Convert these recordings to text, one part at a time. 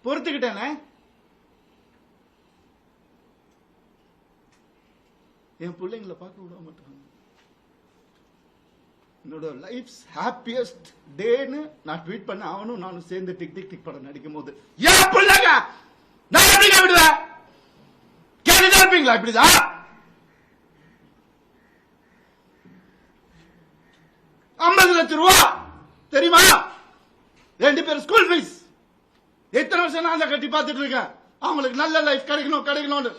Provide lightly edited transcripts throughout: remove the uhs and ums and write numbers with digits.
பொறுத்துக்கிட்டேனே. என் பிள்ளைங்களை பார்க்க விட மாட்டாங்க. என்னோட லைஃப் ஹாப்பியஸ்ட் டேன்னு நான் ட்வீட் பண்ண அவனும் நானும் சேர்ந்து டிக் டிக் டிக் படம் நடிக்கும் போது ஏன் பிள்ளைங்க நான் எப்படி விடுவேன்? கேட்டுதான் இருப்பீங்களா? இப்படிதான் 50 லட்சம் ரூபா தெரியுமா? 2 பேர் ஸ்கூல் ஃபீஸ். எத்தனை வருஷம் நான் அதை கட்டி பார்த்துட்டு இருக்கேன். அவங்களுக்கு நல்ல லைஃப் கிடைக்கணும்னு.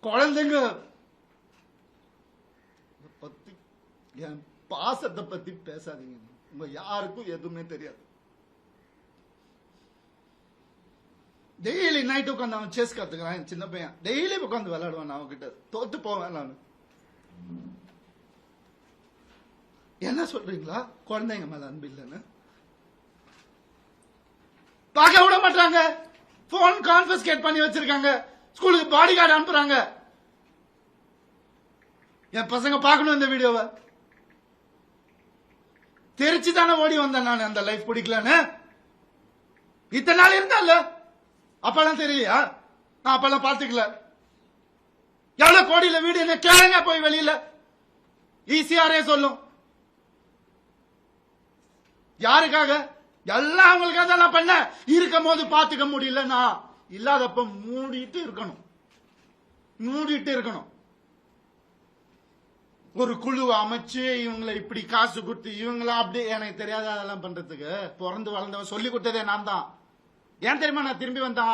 குழந்தைங்க பத்தி என் பாசத்தை பத்தி பேசாதீங்க. உங்க யாருக்கும் எதுவுமே தெரியாது. டெய்லி நைட் உட்காந்து அவன் செஸ் கத்துக்கிறான். சின்ன பையன் டெய்லி உட்காந்து விளையாடுவான். அவன் கிட்ட தோத்து போவேன் நான். என்ன சொல்றீங்களா? குழந்தைங்க மேல அன்பு இல்லைன்னு பார்க்க விட மாட்டாங்க. போன் கான்ஃபிஸ்கேட் பண்ணி வச்சிருக்காங்க. ஸ்கூலுக்கு பாடி கார்டு அனுப்புறாங்க. என் பசங்க பார்க்கணும் இந்த வீடியோவை. தெரிச்சு தானே ஓடி வந்தேன் நான். அந்த லைஃப் பிடிக்கலன்னு இத்தனை நாள் இருந்தால அப்பெல்லாம் தெரியலையா? நான் அப்பெல்லாம் பார்த்துக்கல. எவ்வளவு கோடியில வீடு என்ன கேளுங்க போய் வெளியில. ஈஸியாரே சொல்லும். யாருக்காக? எல்லாம் அவங்களுக்காக தான் நான் பண்ண. இருக்கும் போது பாத்துக்க முடியல. நான் இல்லாதப்ப மூடிட்டு இருக்கணும். ஒரு குழு அமைச்சு இவங்களை இப்படி காசு கொடுத்து இவங்களா அப்படி எனக்கு தெரியாத அதெல்லாம் பண்றதுக்கு பிறந்து வளர்ந்தவன் சொல்லி கொடுத்ததே நான் தான். ஏன் தெரியுமா நான் திரும்பி வந்தேன்